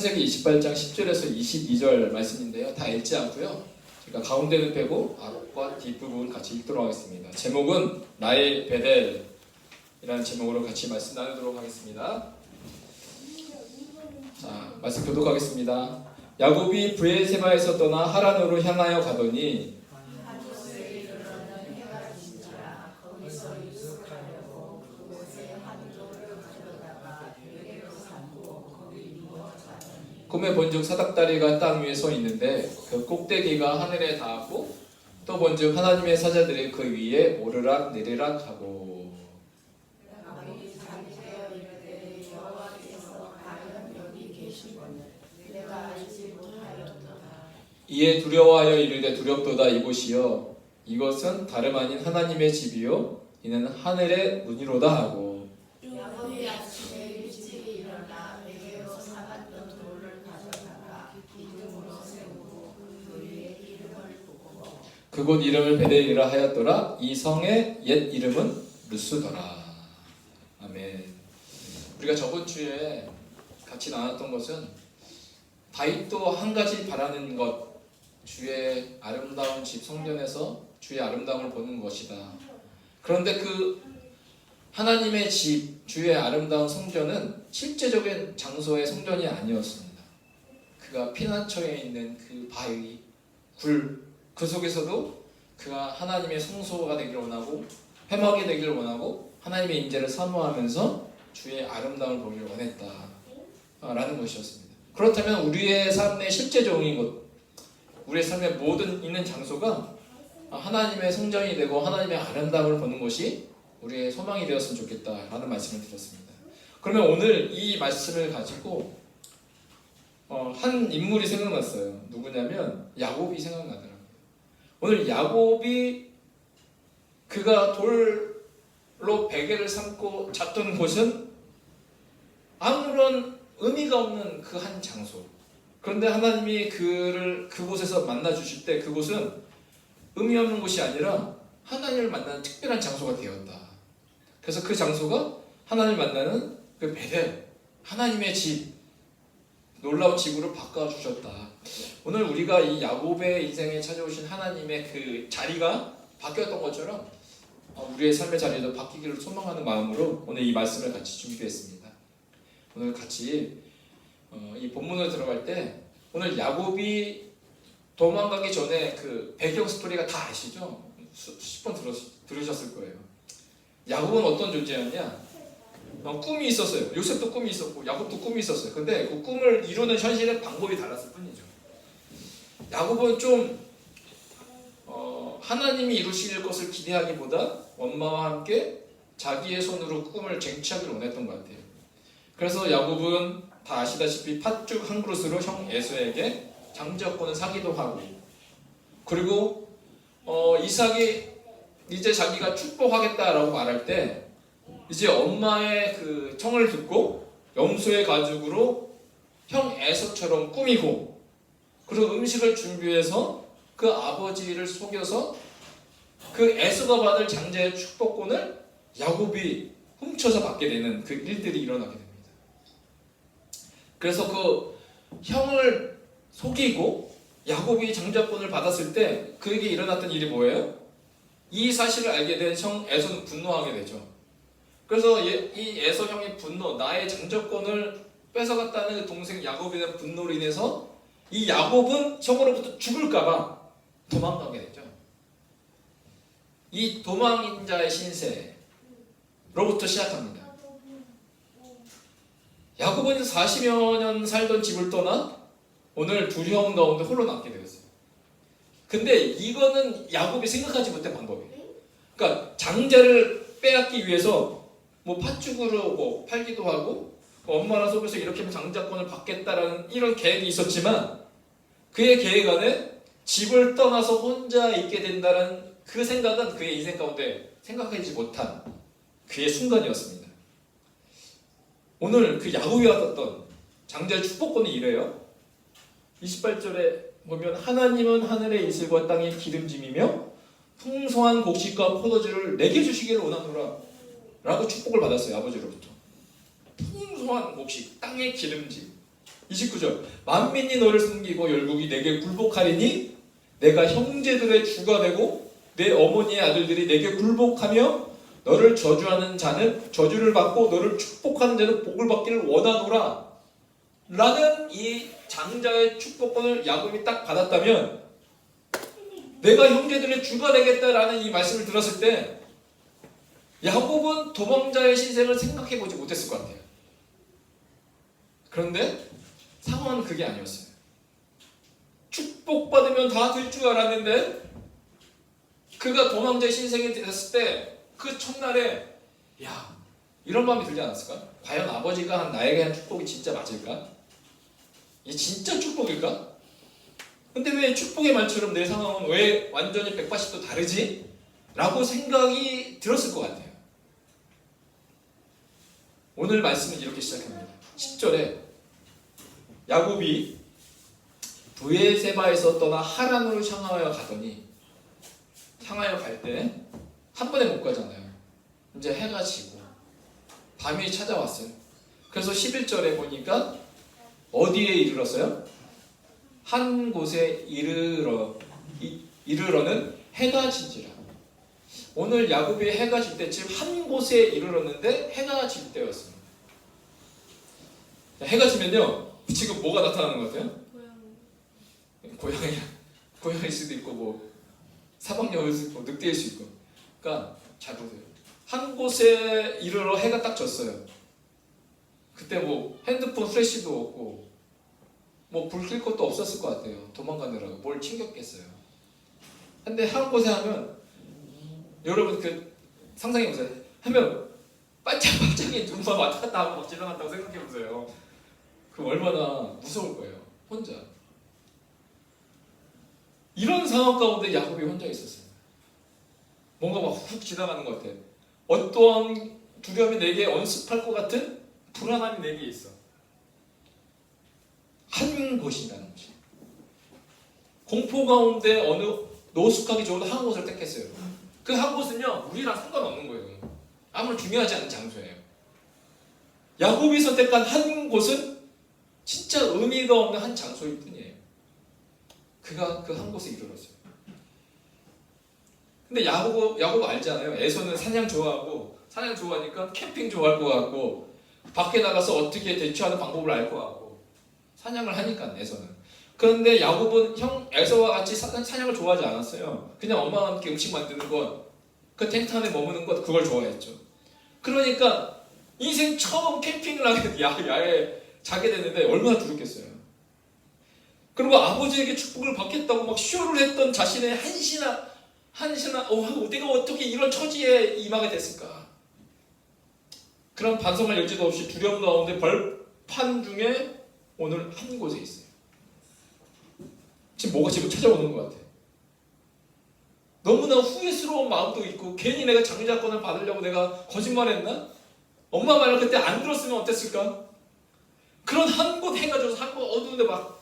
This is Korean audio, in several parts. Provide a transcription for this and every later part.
창세기 28장 10절에서 22절 말씀인데요. 다 읽지 않고요. 제가 가운데는 빼고 앞과 뒷부분 같이 읽도록 하겠습니다. 제목은 나의 베델이라는 제목으로 같이 말씀 나누도록 하겠습니다. 자, 말씀 교독하겠습니다. 야곱이 브에세바에서 떠나 하란으로 향하여 가더니 꿈에 본즉 사닥다리가 땅 위에 서 있는데 그 꼭대기가 하늘에 닿았고 또 본즉 하나님의 사자들이 그 위에 오르락 내리락 하고 이에 두려워하여 이르되 두렵도다 이곳이여 이것은 다름 아닌 하나님의 집이요 이는 하늘의 문이로다 하고 그곳 이름을 베델이라 하였더라. 이 성의 옛 이름은 루스더라. 아멘. 우리가 저번 주에 같이 나눴던 것은 다윗도 한 가지 바라는 것, 주의 아름다운 집 성전에서 주의 아름다움을 보는 것이다. 그런데 그 하나님의 집, 주의 아름다운 성전은 실제적인 장소의 성전이 아니었습니다. 그가 피난처에 있는 그 바위, 굴, 그 속에서도 그가 하나님의 성소가 되기를 원하고 회막이 되기를 원하고 하나님의 임재를 사모하면서 주의 아름다움을 보기를 원했다라는 것이었습니다. 그렇다면 우리의 삶의 실제적인 것, 우리의 삶의 모든 있는 장소가 하나님의 성전이 되고 하나님의 아름다움을 보는 것이 우리의 소망이 되었으면 좋겠다라는 말씀을 드렸습니다. 그러면 오늘 이 말씀을 가지고 한 인물이 생각났어요. 누구냐면 야곱이 생각나더라고요. 오늘 야곱이 그가 돌로 베개를 삼고 잤던 곳은 아무런 의미가 없는 그 한 장소. 그런데 하나님이 그를 그곳에서 만나 주실 때 그곳은 의미 없는 곳이 아니라 하나님을 만나는 특별한 장소가 되었다. 그래서 그 장소가 하나님을 만나는 그 베델, 하나님의 집, 놀라운 집으로 바꿔주셨다. 오늘 우리가 이 야곱의 인생에 찾아오신 하나님의 그 자리가 바뀌었던 것처럼 우리의 삶의 자리도 바뀌기를 소망하는 마음으로 오늘 이 말씀을 같이 준비했습니다. 오늘 같이 이 본문으로 들어갈 때 오늘 야곱이 도망가기 전에 그 배경 스토리가 다 아시죠? 수십 번 들으셨을 거예요. 야곱은 어떤 존재였냐? 꿈이 있었어요. 요셉도 꿈이 있었고 야곱도 꿈이 있었어요. 근데 그 꿈을 이루는 현실의 방법이 달랐을 뿐이죠. 야곱은 좀 하나님이 이루실 것을 기대하기보다 엄마와 함께 자기의 손으로 꿈을 쟁취하기를 원했던 것 같아요. 그래서 야곱은 다 아시다시피 팥죽 한 그릇으로 형 에서에게 장자권을 사기도 하고, 그리고 이삭이 이제 자기가 축복하겠다라고 말할 때 이제 엄마의 그 청을 듣고 염소의 가죽으로 형 에서처럼 꾸미고, 그리고 음식을 준비해서 그 아버지를 속여서 그 에서가 받을 장자의 축복권을 야곱이 훔쳐서 받게 되는 그 일들이 일어나게 됩니다. 그래서 그 형을 속이고 야곱이 장자권을 받았을 때 그에게 일어났던 일이 뭐예요? 이 사실을 알게 된 형 에서는 분노하게 되죠. 그래서 이 에서 형의 분노, 나의 장자권을 뺏어갔다는 동생 야곱에 대한 분노로 인해서 이 야곱은 형으로부터 죽을까봐 도망가게 되죠. 이 도망인 자의 신세로부터 시작합니다. 야곱은 40여 년 살던 집을 떠나 오늘 두려움 가운데 홀로 남게 되었어요. 근데 이거는 야곱이 생각하지 못한 방법이에요. 그러니까 장자를 빼앗기 위해서 팥죽으로 팔기도 하고 엄마랑 속여서 이렇게 하면 장자권을 받겠다라는 이런 계획이 있었지만 그의 계획 안에 집을 떠나서 혼자 있게 된다는 그 생각은 그의 인생 가운데 생각하지 못한 그의 순간이었습니다. 오늘 그 야곱이 받았던 장자의 축복권이 이래요. 28절에 보면 하나님은 하늘의 이슬과 땅의 기름짐이며 풍성한 곡식과 포도주를 내게 주시기를 원하노라 라고 축복을 받았어요. 아버지로부터. 풍성한 곡식, 땅의 기름짐. 29절. 만민이 너를 숨기고 열국이 내게 굴복하리니 내가 형제들의 주가 되고 내 어머니의 아들들이 내게 굴복하며 너를 저주하는 자는 저주를 받고 너를 축복하는 자는 복을 받기를 원하노라 라는 이 장자의 축복권을 야곱이 딱 받았다면 내가 형제들의 주가 되겠다라는 이 말씀을 들었을 때 야곱은 도망자의 신생을 생각해보지 못했을 것 같아요. 그런데 상황은 그게 아니었어요. 축복받으면 다 될 줄 알았는데 그가 도망자의 신생이 됐을 때 그 첫날에 야 이런 마음이 들지 않았을까? 과연 아버지가 나에게 한 축복이 진짜 맞을까? 이게 진짜 축복일까? 근데 왜 축복의 말처럼 내 상황은 왜 완전히 180도 다르지? 라고 생각이 들었을 것 같아요. 오늘 말씀은 이렇게 시작합니다. 10절에 야곱이 브에세바에서 떠나 하란으로 향하여 가더니 향하여 갈 때 한 번에 못 가잖아요. 이제 해가 지고 밤이 찾아왔어요. 그래서 11절에 보니까 어디에 이르렀어요? 한 곳에 이르러는 해가 지지라. 오늘 야곱이 해가 질 때쯤 한 곳에 이르렀는데 해가 질 때였습니다. 해가 지면요 지금 뭐가 나타나는 것 같아요? 고양이일 수도 있고 뭐 사막여우일 수도 있고 늑대일 수 있고. 그러니까 잘 보세요. 한 곳에 이르러 해가 딱 졌어요. 그때 뭐 핸드폰 플래시도 없고 뭐 불 켤 것도 없었을 것 같아요. 도망가느라고 뭘 챙겼겠어요. 근데 한 곳에 하면 여러분 그 상상해보세요. 하면 반짝반짝이 눈만 왔다 갔다 하고 막 지나간다고 생각해보세요. 그 얼마나 무서울 거예요. 혼자. 이런 상황 가운데 야곱이 혼자 있었어요. 뭔가 막 훅 지나가는 것 같아. 어떠한 두려움이 내게 언습할 것 같은 불안함이 내게 있어. 한 곳이라는 것이. 공포 가운데 어느 노숙하기 좋은 한 곳을 택했어요. 그 한 곳은요 우리랑 상관없는 거예요. 아무런 중요하지 않은 장소예요. 야곱이 선택한 한 곳은 진짜 의미가 없는 한 장소일 뿐이에요. 그가 그 한 곳에 이르렀어요. 근데 야곱 알잖아요. 에서는 사냥 좋아하니까 캠핑 좋아할 것 같고 밖에 나가서 어떻게 대처하는 방법을 알 것 같고 사냥을 하니까 에서는. 그런데 야곱은 형 에서와 같이 사냥을 좋아하지 않았어요. 그냥 엄마와 함께 음식 만드는 것, 그 텐트 안에 머무는 것 그걸 좋아했죠. 그러니까 인생 처음 캠핑을 하게 야외에 자게 됐는데 얼마나 두렵겠어요. 그리고 아버지에게 축복을 받겠다고 막 쇼를 했던 자신의 한시나 내가 어떻게 이런 처지에 임하게 됐을까? 그런 반성할 여지도 없이 두려움 가운데 벌판 중에 오늘 한 곳에 있어요. 지금 뭐가 집을 찾아오는 것 같아. 너무나 후회스러운 마음도 있고 괜히 내가 장자권을 받으려고 내가 거짓말했나? 엄마 말을 그때 안 들었으면 어땠을까? 그런 한 곳 해가 져서 한 곳 어두운데 막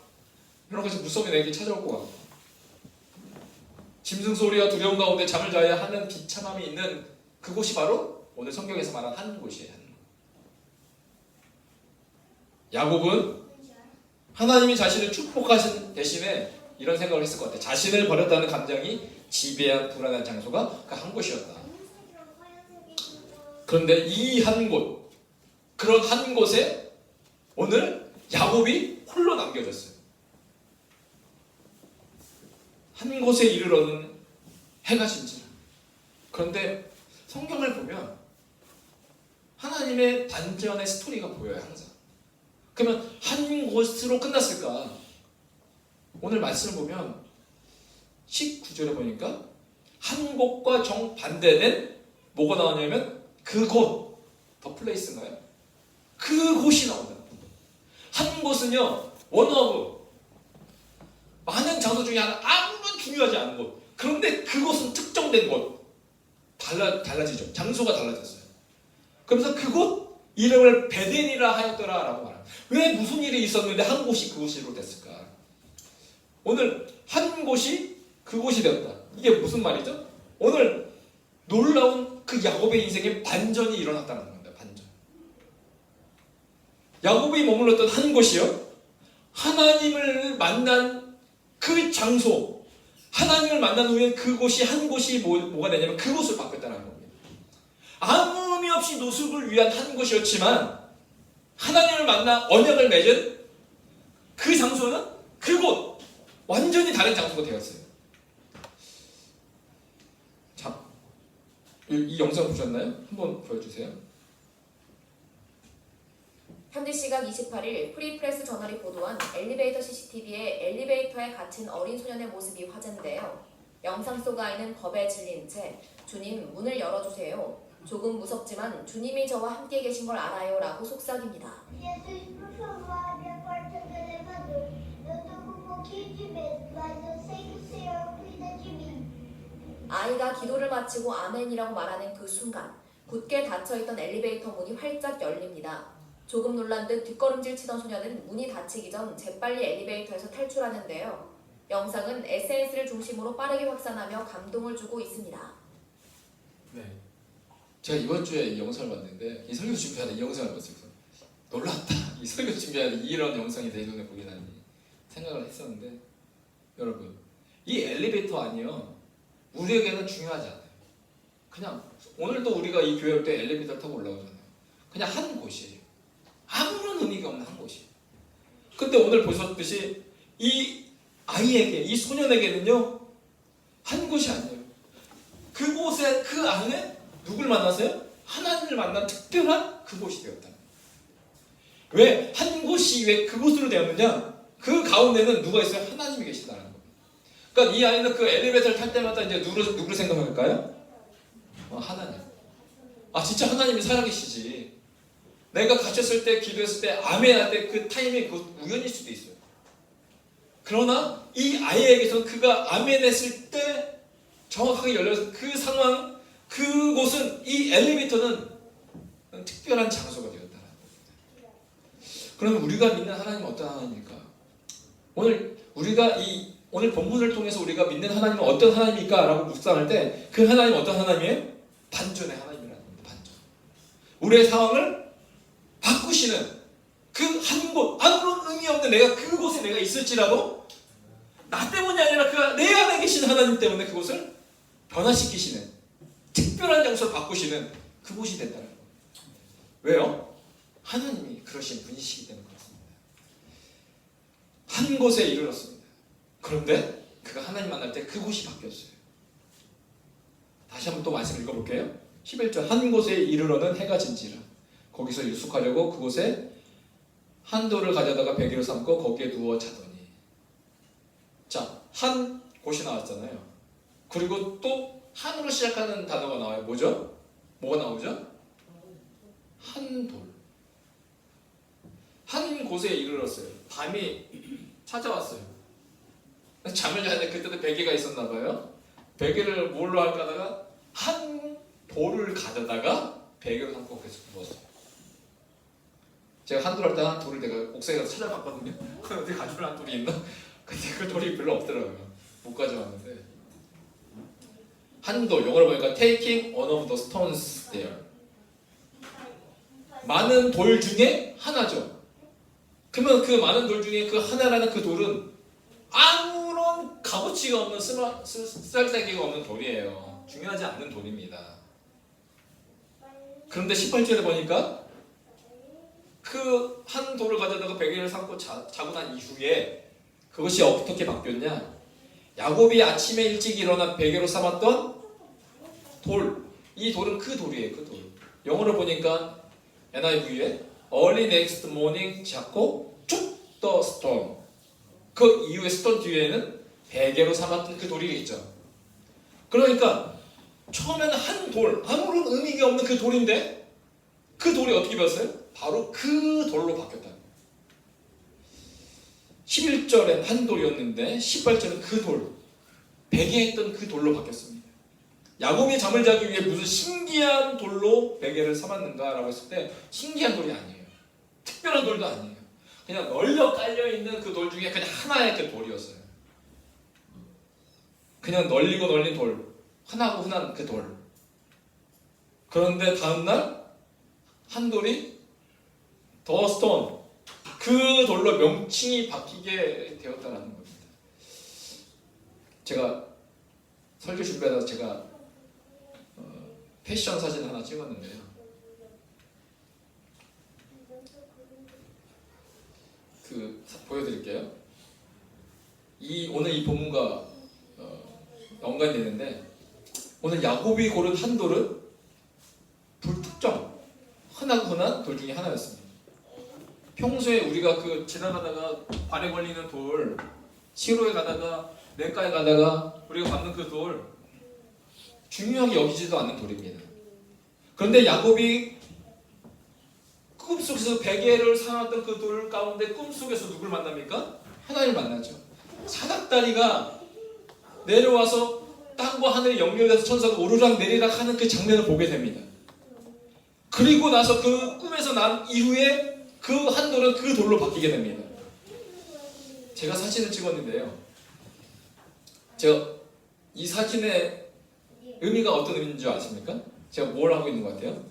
여러 가지 무서움이 내게 찾아올 것 같고 짐승 소리와 두려움 가운데 잠을 자야 하는 비참함이 있는 그곳이 바로 오늘 성경에서 말한 한 곳이에요. 야곱은 하나님이 자신을 축복하신 대신에 이런 생각을 했을 것 같아요. 자신을 버렸다는 감정이 지배한 불안한 장소가 그 한 곳이었다. 그런데 이 한 곳, 그런 한 곳에 오늘 야곱이 홀로 남겨졌어요. 한 곳에 이르러는 해가 진지라. 그런데 성경을 보면 하나님의 반전의 스토리가 보여요. 항상. 그러면 한 곳으로 끝났을까? 오늘 말씀을 보면 19절에 보니까 한 곳과 정반대된 뭐가 나오냐면 그곳, 더 플레이스인가요? 그곳이 나온다. 한 곳은요 원어브 많은 장소 중에 하나 아무런 중요하지 않은 곳. 그런데 그곳은 특정된 곳. 달라지죠. 장소가 달라졌어요. 그러면서 그곳 이름을 베덴이라 하였더라 라고 말합니다. 왜 무슨 일이 있었는데 한 곳이 그곳으로 됐을까? 오늘 한 곳이 그곳이 되었다. 이게 무슨 말이죠? 오늘 놀라운 그 야곱의 인생에 반전이 일어났다는 겁니다. 반전. 야곱이 머물렀던 한 곳이요. 하나님을 만난 그 장소, 하나님을 만난 후에 그곳이 한 곳이 뭐가 되냐면 그곳을 바뀌었다는 겁니다. 아무 의미 없이 노숙을 위한 한 곳이었지만 하나님을 만나 언약을 맺은 그 장소는 그곳 완전히 다른 장소가 되었어요. 자, 이 영상 보셨나요? 한번 보여주세요. 현지 시각 28일 프리프레스 저널이 보도한 엘리베이터 CCTV에 엘리베이터에 갇힌 어린 소년의 모습이 화제인데요. 영상 속 아이는 겁에 질린 채 주님 문을 열어주세요. 조금 무섭지만 주님이 저와 함께 계신 걸 알아요 라고 속삭입니다. Jesus, por favor, abre a porta do elevador. Eu tô com um pouquinho de medo, mas eu sei que o Senhor cuida de mim. 아이가 기도를 마치고 아멘이라고 말하는 그 순간 굳게 닫혀있던 엘리베이터 문이 활짝 열립니다. 조금 놀란 듯 뒷걸음질 치던 소녀는 문이 닫히기 전 재빨리 엘리베이터에서 탈출하는데요. 영상은 SNS를 중심으로 빠르게 확산하며 감동을 주고 있습니다. 네. 제가 이번 주에 이 영상을 봤는데 이 설교 준비하다 이 영상을 봤어요. 놀랐다. 이 설교 준비하다 이런 영상이 내 눈에 보이다니 생각을 했었는데 여러분 이 엘리베이터 아니요 우리에게는 중요하지 않아요. 그냥 오늘도 우리가 이 교회 올 때 엘리베이터를 타고 올라오잖아요. 그냥 한 곳이에요. 아무런 의미가 없는 한 곳이에요. 근데 오늘 보셨듯이 이 아이에게 이 소년에게는요 한 곳이 아니에요. 그곳에 그 안에 누굴 만났어요? 하나님을 만난 특별한 그곳이 되었다. 왜? 한 곳이 왜 그곳으로 되었느냐? 그 가운데는 누가 있어요? 하나님이 계시다는 겁니다. 그러니까 이 아이는 그 엘리베이터를 탈 때마다 이제 누구를 생각할까요? 하나님. 아 진짜 하나님이 살아계시지. 내가 갇혔을 때 기도했을 때 아멘 할 때 그 타이밍이 그 우연일 수도 있어요. 그러나 이 아이에게서는 그가 아멘 했을 때 정확하게 열려서 그 상황 그곳은 이 엘리베이터는 특별한 장소가 되었다는 겁니다. 그러면 우리가 믿는 하나님은 어떤 하나님입니까? 오늘 본문을 통해서 우리가 믿는 하나님은 어떤 하나님입니까? 라고 묵상할 때 그 하나님은 어떤 하나님이에요? 반전의 하나님이라는 겁니다. 반전. 우리의 상황을 바꾸시는 그 한 곳, 아무런 의미 없는 내가 그곳에 내가 있을지라도 나 때문이 아니라 그 내 안에 계신 하나님 때문에 그곳을 변화시키시는 특별한 장소를 바꾸시는 그곳이 된다는 거예요. 왜요? 하나님이 그러신 분이시기 때문에 그렇습니다. 한 곳에 이르렀습니다. 그런데 그가 하나님 만날 때 그곳이 바뀌었어요. 다시 한번 또 말씀 읽어볼게요. 11절 한 곳에 이르러는 해가 진지라 거기서 유숙하려고 그곳에 한 돌을 가져다가 베개로 삼고 거기에 누워 자더니 자, 한 곳이 나왔잖아요. 그리고 또 한으로 시작하는 단어가 나와요. 뭐죠? 뭐가 나오죠? 한 돌. 한 곳에 이르렀어요. 밤이 찾아왔어요. 잠을 자는데 그때도 베개가 있었나 봐요. 베개를 뭘로 할까 하다가 한 돌을 가져다가 베개로 삼고 계속 누웠어요. 제가 한 돌 할 때 한 돌을 내가 옥상에 가서 찾아봤거든요. 어디 가져올 한 돌이 있나? 근데 그 돌이 별로 없더라고요. 못 가져왔는데 한 돌, 영어로 보니까 taking one of the stones there. 많은 돌 중에 하나죠. 그러면 그 많은 돌 중에 그 하나라는 그 돌은 아무런 값어치가 없는 쓸데기가 없는 돌이에요. 중요하지 않는 돌입니다. 그런데 18절에 보니까 그 한 돌을 가져다가 베개를 삼고 자고 난 이후에 그것이 어떻게 바뀌었냐? 야곱이 아침에 일찍 일어나 베개로 삼았던 돌. 이 돌은 그 돌이에요. 그 돌. 영어로 보니까 NIV에 Early next morning Jacob took the stone. 그 이후에 스톤 뒤에는 베개로 삼았던 그 돌이 있죠. 그러니까 처음에는 한 돌, 아무런 의미가 없는 그 돌인데 그 돌이 어떻게 변했어요? 바로 그 돌로 바뀌었다는 거예요. 11절엔 한 돌이었는데 18절은 그 돌, 베개했던 그 돌로 바뀌었습니다. 야곱이 잠을 자기 위해 무슨 신기한 돌로 베개를 삼았는가라고 했을 때 신기한 돌이 아니에요. 특별한 돌도 아니에요. 그냥 널려 깔려있는 그 돌 중에 그냥 하나의 그 돌이었어요. 그냥 널리고 널린 돌, 흔하고 흔한 그 돌. 그런데 다음날 한 돌이 더 스톤, 그 돌로 명칭이 바뀌게 되었다는 겁니다. 제가 설교 준비하다 제가 패션 사진 하나 찍었는데요. 보여드릴게요. 오늘 이 본문과 연관이 되는데, 오늘 야곱이 고른 한 돌은 불특정, 흔한 돌 중에 하나였습니다. 평소에 우리가 지나가다가 발에 걸리는 돌, 시로에 가다가 냇가에 가다가 우리가 밟는 그 돌, 중요하게 여기지도 않는 돌입니다. 그런데 야곱이 꿈속에서 베개를 사놨던 그 돌 가운데 꿈속에서 누굴 만납니까? 하나님을 만나죠. 사닥다리가 내려와서 땅과 하늘이 연결돼서 천사가 오르락 내리락 하는 그 장면을 보게 됩니다. 그리고 나서 그 꿈에서 난 이후에 그 한 돌은 그 돌로 바뀌게 됩니다. 제가 사진을 찍었는데요. 제가 이 사진의 의미가 어떤 의미인 줄 아십니까? 제가 뭘 하고 있는 것 같아요?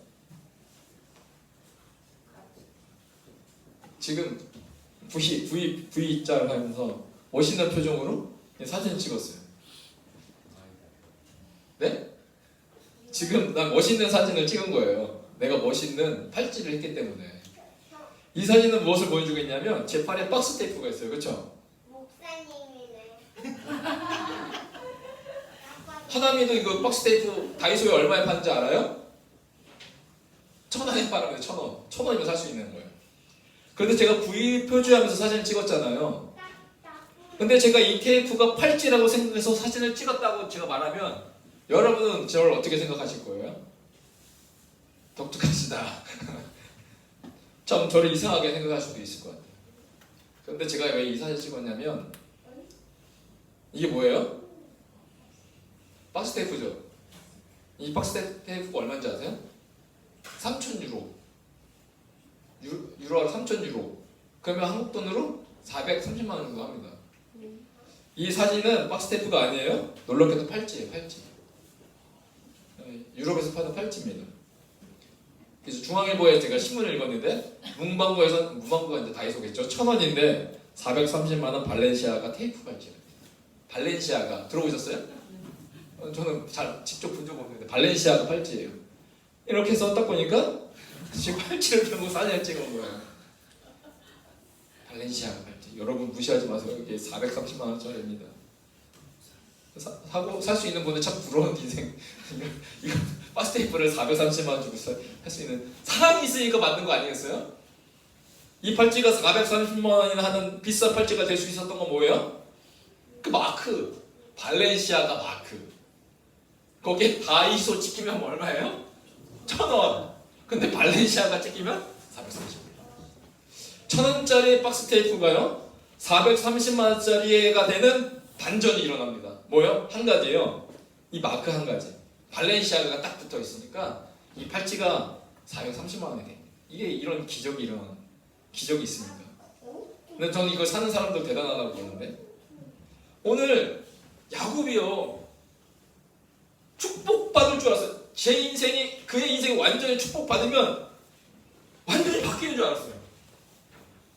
지금 V자를 하면서 멋있는 표정으로 사진을 찍었어요. 네? 지금 난 멋있는 사진을 찍은 거예요. 내가 멋있는 팔찌를 했기 때문에. 이 사진은 무엇을 보여주고 있냐면 제 팔에 박스 테이프가 있어요. 그렇죠? 목사님이네. 하나미도 이거 박스 테이프 다이소에 얼마에 파는지 알아요? 1,000원에 파는 거예요. 1,000원. 1,000원이면 살 수 있는 거예요. 그런데 제가 V 표주하면서 사진을 찍었잖아요. 근데 제가 이 테이프가 팔찌라고 생각해서 사진을 찍었다고 제가 말하면 여러분은 저를 어떻게 생각하실 거예요? 독특하시다. 참 저를 이상하게 생각할 수도 있을 것 같아요. 그런데 제가 왜 이 사진을 찍었냐면, 이게 뭐예요? 박스 테이프죠. 이 박스 테이프가 얼마인지 아세요? 3,000유로. 유로가 3,000유로. 그러면 한국 돈으로 430만 원 정도 합니다. 이 사진은 박스 테이프가 아니에요. 놀랍게도 팔찌예요. 팔찌. 유럽에서 파는 팔찌입니다. 그래서 중앙일보에 제가 신문을 읽었는데, 문방구가 이제 다이소겠죠. 1,000원인데 430만 원 발렌시아가 테이프 팔찌. 발렌시아가 들어보셨어요? 저는 잘 직접 본 적 없는데 발렌시아가 팔찌예요. 이렇게 해서 딱 보니까 지금 팔찌를 들고 사진을 찍은 거예요. 발렌시아가 팔찌. 여러분 무시하지 마세요. 이게 430만 원짜리입니다. 사고 살 수 있는 분은 참 부러운 인생. 이거 박스 테이프를 430만 원 주고 살 수 있는 사람이 있으니까 만든 거 아니겠어요? 이 팔찌가 430만 원이나 하는 비싼 팔찌가 될 수 있었던 건 뭐예요? 그 마크, 발렌시아가 마크. 거기에 다이소 찍히면 얼마예요? 1,000원. 근데 발렌시아가 찍히면 430원. 1,000원짜리 박스 테이프가요, 430만 원짜리가 되는 반전이 일어납니다. 뭐요? 한 가지예요. 이 마크 한 가지. 발렌시아가 딱 붙어 있으니까 이 팔찌가 430만 원이 돼. 이게 이런 기적이 있습니다. 근데 저는 이걸 사는 사람들 대단하다고 보는데, 오늘 야곱이요, 축복받을 줄 알았어요. 그의 인생이 완전히 축복받으면 완전히 바뀌는 줄 알았어요.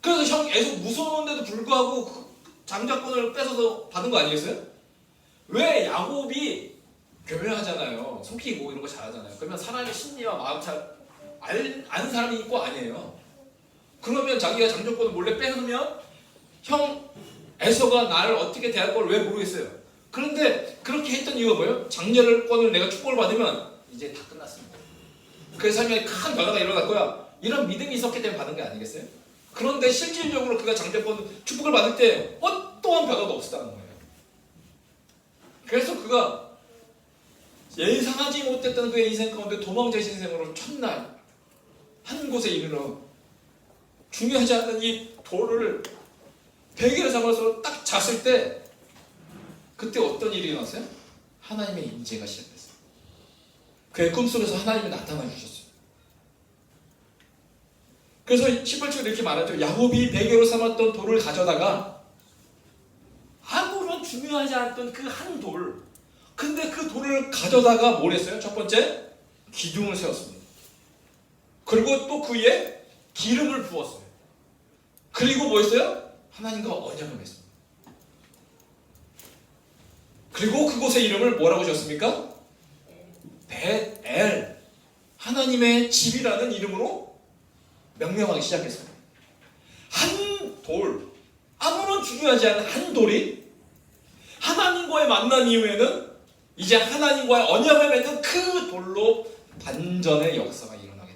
그래서 형 애속 무서운데도 불구하고 그 장자권을 뺏어서 받은 거 아니겠어요? 왜? 야곱이 교묘하잖아요. 속이고 이런 거 잘하잖아요. 그러면 사람의 심리와 마음 잘 아는 사람이 있고 아니에요. 그러면 자기가 장자권을 몰래 뺏으면 형 에서가 나를 어떻게 대할 걸 왜 모르겠어요. 그런데 그렇게 했던 이유가 뭐예요? 장자권을 내가 축복을 받으면 이제 다 끝났습니다. 그의 삶에 큰 변화가 일어날 거야. 이런 믿음이 있었기 때문에 받은 게 아니겠어요? 그런데 실질적으로 그가 장자권 축복을 받을 때 어떠한 변화도 없었다는 거예요. 그래서 그가 예상하지 못했던 그의 인생 가운데 도망자의 인생으로 첫날 한 곳에 이르러 중요하지 않은 이 돌을 베개를 삼아서 딱 잤을 때, 그때 어떤 일이 일어났어요? 하나님의 임재가 시작됐어요. 그의 꿈속에서 하나님이 나타나 주셨어요. 그래서 18절에 이렇게 말하죠. 야곱이 베개로 삼았던 돌을 가져다가, 아무런 중요하지 않던 그 한 돌, 근데 그 돌을 가져다가 뭘 했어요? 첫 번째, 기둥을 세웠습니다. 그리고 또 그 위에 기름을 부었어요. 그리고 뭐 했어요? 하나님과 언약을 맺습니다. 그리고 그곳의 이름을 뭐라고 지었습니까? 벳엘, 하나님의 집이라는 이름으로 명명하기 시작했어요. 한 돌, 아무런 중요하지 않은 한 돌이 하나님과의 만남 이후에는 이제 하나님과의 언약을 맺는 그 돌로 반전의 역사가 일어나게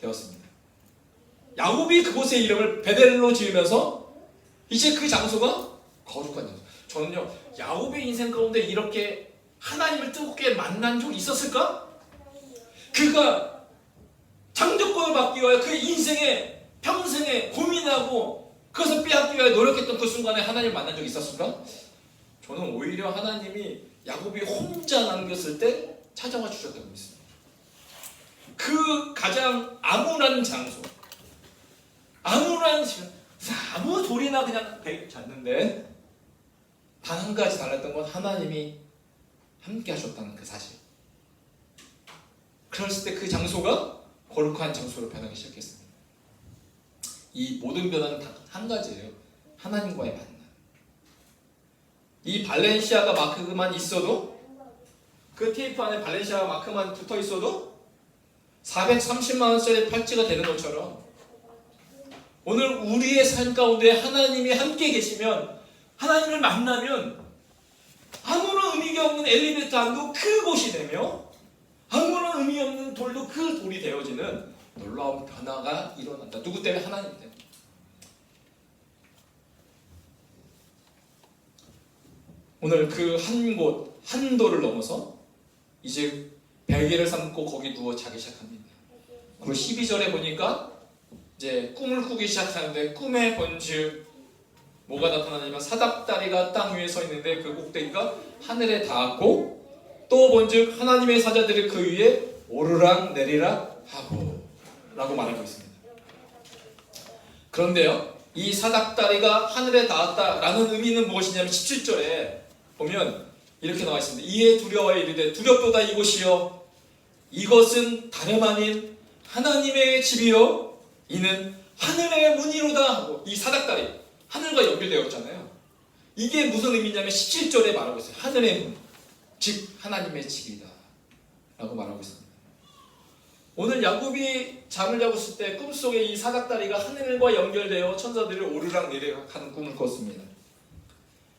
되었습니다. 야곱이 그곳의 이름을 베델로 지으면서 이제 그 장소가 거룩한 장소. 저는요, 야곱의 인생 가운데 이렇게 하나님을 뜨겁게 만난 적이 있었을까? 그가 장조건을 받기 위하여 그의 인생에 평생에 고민하고 그것을 빼앗기 위하여 노력했던 그 순간에 하나님을 만난 적이 있었을까? 저는 오히려 하나님이 야곱이 혼자 남겼을 때 찾아와 주셨다고 믿습니다. 그 가장 암울한 장소, 아무 돌이나 그냥 잤는데 단 한 가지 달랐던 건 하나님이 함께 하셨다는 그 사실. 그랬을 때 그 장소가 거룩한 장소로 변하기 시작했습니다. 이 모든 변화는 다 한 가지예요. 하나님과의 만남. 이 발렌시아가 마크만 있어도, 그 테이프 안에 발렌시아가 마크만 붙어 있어도 430만 원짜리 팔찌가 되는 것처럼 오늘 우리의 삶 가운데 하나님이 함께 계시면, 하나님을 만나면 아무런 의미가 없는 엘리베이터 안도 그곳이 되며 아무런 의미 없는 돌도 그 돌이 되어지는 놀라운 변화가 일어난다. 누구 때문에? 하나님 때문에. 오늘 그 한 곳, 한 돌을 넘어서 이제 베개를 삼고 거기 누워 자기 시작합니다. 그리고 12절에 보니까 이제 꿈을 꾸기 시작하는데, 꿈에 본즉 뭐가 나타나냐면 사닥다리가 땅 위에 서 있는데 그 꼭대기가 하늘에 닿았고, 또 본즉 하나님의 사자들이 그 위에 오르락 내리락 하고 라고 말하고 있습니다. 그런데요, 이 사닥다리가 하늘에 닿았다라는 의미는 무엇이냐면 17절에 보면 이렇게 나와 있습니다. 이에 두려워해 이르되 두렵도다 이곳이요 이것은 다름 아닌 하나님의 집이요 이는 하늘의 문이로다 하고, 이 사닥다리 하늘과 연결되었잖아요. 이게 무슨 의미냐면 17절에 말하고 있어요. 하늘의 문, 즉 하나님의 집이다 라고 말하고 있습니다. 오늘 야곱이 잠을 자고 있을 때 꿈속에 이 사닥다리가 하늘과 연결되어 천사들이 오르락 내리락 하는 꿈을 꿨습니다.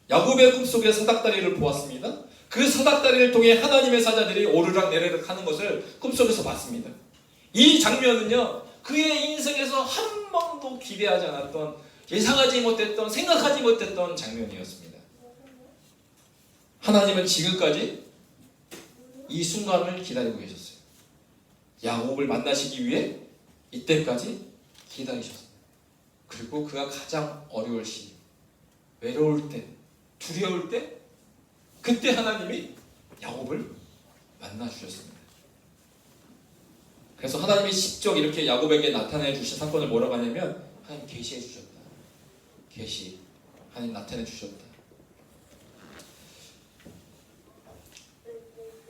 야곱의 꿈속에 사닥다리를 보았습니다. 그 사닥다리를 통해 하나님의 사자들이 오르락 내리락 하는 것을 꿈속에서 봤습니다. 이 장면은요, 그의 인생에서 한 번도 기대하지 않았던, 예상하지 못했던, 생각하지 못했던 장면이었습니다. 하나님은 지금까지 이 순간을 기다리고 계셨어요. 야곱을 만나시기 위해 이때까지 기다리셨습니다. 그리고 그가 가장 어려울 시기, 외로울 때, 두려울 때, 그때 하나님이 야곱을 만나 주셨습니다. 그래서 하나님이 직접 이렇게 야곱에게 나타내 주신 사건을 뭐라고 하냐면, 하나님 계시해 주셨다. 계시, 하나님 나타내 주셨다.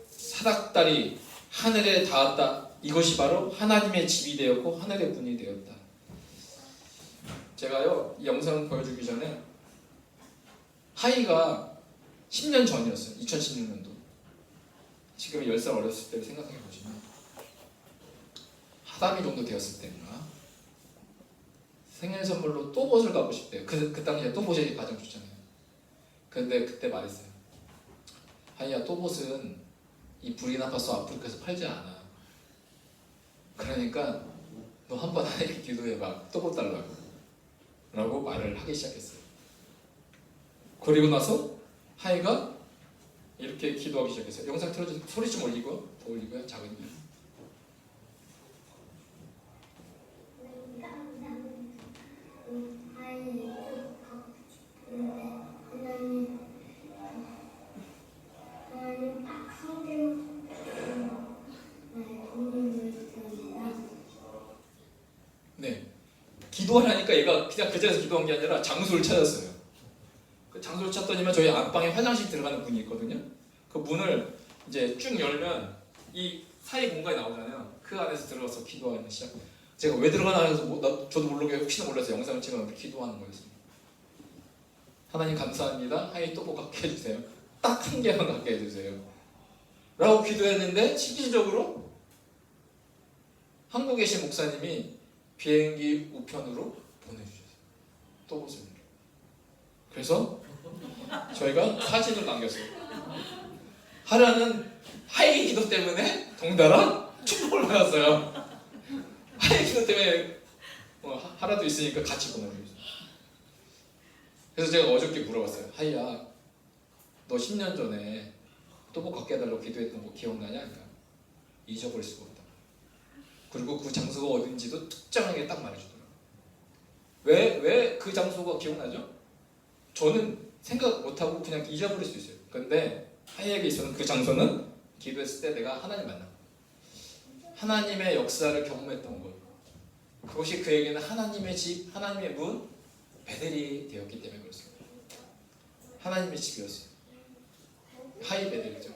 사닥다리 하늘에 닿았다. 이것이 바로 하나님의 집이 되었고 하늘의 문이 되었다. 제가요, 이 영상을 보여주기 전에 하이가 10년 전이었어요. 2016년도. 지금 10살 어렸을 때를 생각해 보시면 하담이 정도 되었을 때인가 생일 선물로 또봇을 갖고 싶대요. 그 당시에 또봇이 가장 좋잖아요. 근데 그때 말했어요. 하이야, 또봇은 이 부르키나파소 아프리카에서 팔지 않아. 그러니까 너 한번 하나님께 기도해봐. 또봇 달라고 라고 말을 하기 시작했어요. 그리고 나서 하이가 이렇게 기도하기 시작했어요. 영상 틀어주세요. 소리 좀 올리고요. 더 올리고요. 작으니까. 네, 기도하라니까 얘가 그냥 그 자리에서 기도한 게 아니라 장소를 찾았어요. 그 장소를 찾더니만 저희 안방에 화장실 들어가는 문이 있거든요. 그 문을 이제 쭉 열면 이 사이 공간이 나오잖아요. 그 안에서 들어가서 기도하는 시작. 제가 왜 들어가나 해서 저도 모르게 혹시나 몰라서 영상을 찍으면 기도하는 거였습니다. 하나님 감사합니다. 하이 또꼭 갖게 해주세요. 딱 한 개만 갖게 해주세요. 라고 기도했는데 실질적으로 한국에 계신 목사님이 비행기 우편으로 보내주셨어요. 또봇을. 그래서 저희가 사진을 남겼어요. 하라는 하이 기도 때문에 덩달아 축복을 받았어요. 하이 기도 때문에 하라도 있으니까 같이 보내주셨어요. 그래서 제가 어저께 물어봤어요. 하이야, 너 10년 전에 또봇 갖게 해달라고 기도했던 거 기억나냐? 그러니까 잊어버릴 수가 없다. 그리고 그 장소가 어딘지도 특정하게 딱 말해주더라고요. 왜 그 장소가 기억나죠? 저는 생각 못하고 그냥 잊어버릴 수 있어요. 근데 하이에게 있어서는 그 장소는 기도했을 때 내가 하나님 만난 거예요. 하나님의 역사를 경험했던 것. 그것이 그에게는 하나님의 집, 하나님의 문, 베델이 되었기 때문에 그렇습니다. 하나님의 집이었어요. 하이 베델이죠.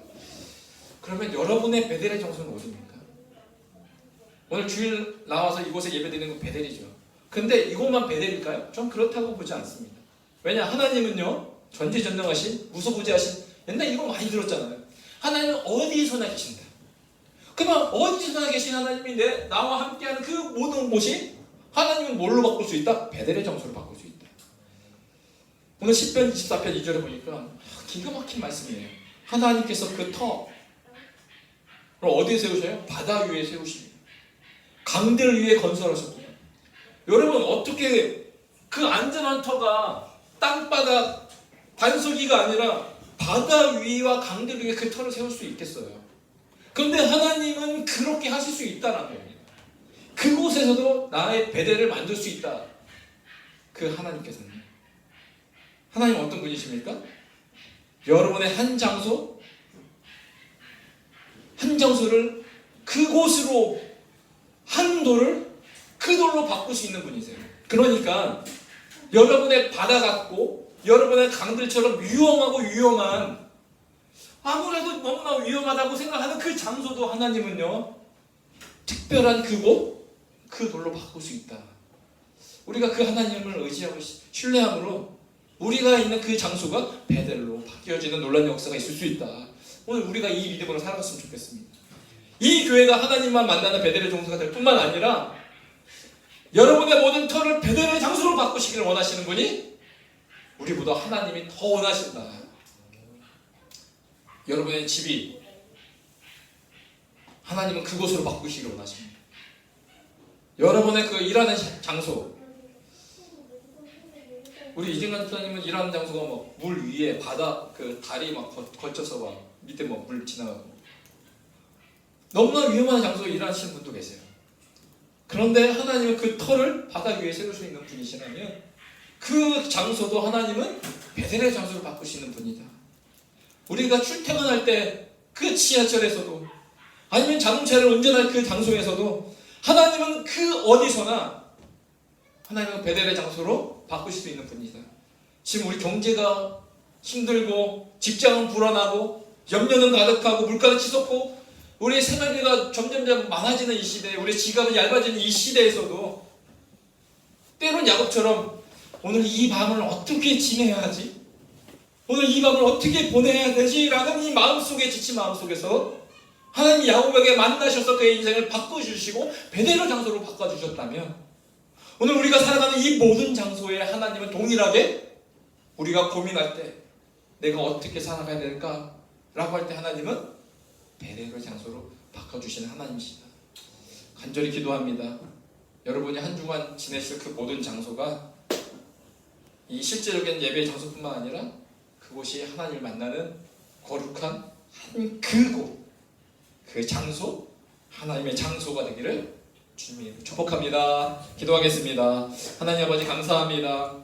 그러면 여러분의 베델의 장소는 어디입니까? 오늘 주일 나와서 이곳에 예배드리는 건 베델이죠. 근데 이것만 베델일까요? 전 그렇다고 보지 않습니다. 왜냐? 하나님은요, 전지전능하신, 무소부재하신, 옛날에 이거 많이 들었잖아요. 하나님은 어디서나 계신다. 그러면 어디서나 계신 하나님이 나와 함께하는 그 모든 곳이 하나님은 뭘로 바꿀 수 있다? 베델의 장소로 바꿀 수 있다. 오늘 10편 24편 2절에 보니까 기가 막힌 말씀이에요. 하나님께서 그 터를 어디에 세우셔요? 바다 위에 세우십니다. 강들 위에 건설하셨고요. 여러분, 어떻게 그 안전한 터가 땅바닥 반석이가 아니라 바다 위와 강들 위에 그 터를 세울 수 있겠어요? 그런데 하나님은 그렇게 하실 수 있다는 겁니다. 그곳에서도 나의 베델을 만들 수 있다. 그 하나님께서는. 하나님 어떤 분이십니까? 여러분의 한 장소를 그곳으로 한 돌을 그 돌로 바꿀 수 있는 분이세요. 그러니까 여러분의 바다 같고 여러분의 강들처럼 위험하고 위험한, 아무래도 너무나 위험하다고 생각하는 그 장소도 하나님은요, 특별한 그곳, 그 돌로 바꿀 수 있다. 우리가 그 하나님을 의지하고 신뢰함으로 우리가 있는 그 장소가 베델로 바뀌어지는 놀라운 역사가 있을 수 있다. 오늘 우리가 이 믿음으로 살아갔으면 좋겠습니다. 이 교회가 하나님만 만나는 베델의 장소가 될 뿐만 아니라 여러분의 모든 터를 베델의 장소로 바꾸시기를 원하시는 분이 우리보다 하나님이 더 원하신다. 여러분의 집이 하나님은 그곳으로 바꾸시기를 원하십니다. 여러분의 그 일하는 장소, 우리 이진관 집사님은 일하는 장소가 뭐 물 위에 바다 그 다리 막 거쳐서 막 밑에 뭐 물 지나가고 너무나 위험한 장소에 일하시는 분도 계세요. 그런데 하나님은 그 터를 바다 위에 세울 수 있는 분이시라면 그 장소도 하나님은 베델의 장소로 바꾸시는 분이다. 우리가 출퇴근할 때 그 지하철에서도 아니면 자동차를 운전할 그 장소에서도 하나님은 그 어디서나 하나님은 베델의 장소로 바꾸실 수 있는 분이다. 지금 우리 경제가 힘들고 직장은 불안하고 염려는 가득하고 물가는 치솟고 우리의 생활비가 점점 많아지는 이 시대에, 우리의 지갑은 얇아지는 이 시대에서도 때론 야곱처럼 오늘 이 밤을 어떻게 지내야 하지? 오늘 이 밤을 어떻게 보내야 되지? 라는 이 마음속에 지친 마음속에서 하나님이 야곱에게 만나셔서 그의 인생을 바꿔주시고 베델의 장소로 바꿔주셨다면 오늘 우리가 살아가는 이 모든 장소에 하나님은 동일하게 우리가 고민할 때 내가 어떻게 살아가야 될까? 라고 할 때 하나님은 베델의 장소로 바꿔주시는 하나님이시다. 간절히 기도합니다. 여러분이 한 주간 지내실 그 모든 장소가 이 실제적인 예배의 장소뿐만 아니라 그곳이 하나님을 만나는 거룩한 한 그곳, 그 장소, 하나님의 장소가 되기를 주님이 축복합니다. 기도하겠습니다. 하나님 아버지 감사합니다.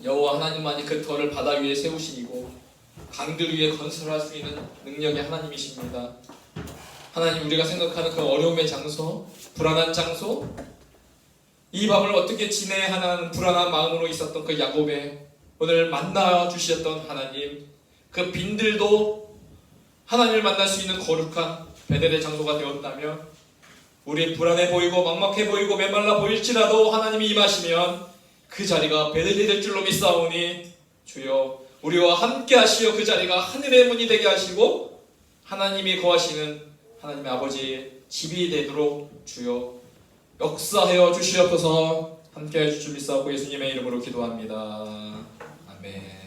여호와 하나님만이 그 터를 바다 위에 세우시고 강들 위에 건설할 수 있는 능력의 하나님이십니다. 하나님, 우리가 생각하는 그 어려움의 장소, 불안한 장소, 이 밤을 어떻게 지내야 하는 불안한 마음으로 있었던 그 야곱의 오늘 만나 주셨던 하나님, 그 빈들도 하나님을 만날 수 있는 거룩한 베델의 장소가 되었다면 우리 불안해 보이고 막막해 보이고 메말라 보일지라도 하나님이 임하시면 그 자리가 베들이 될 줄로 믿사오니 주여 우리와 함께 하시어 그 자리가 하늘의 문이 되게 하시고 하나님이 거하시는 하나님의 아버지의 집이 되도록 주여 역사하여 주시옵소서. 함께 해주실 줄 믿사오고 예수님의 이름으로 기도합니다. 아멘.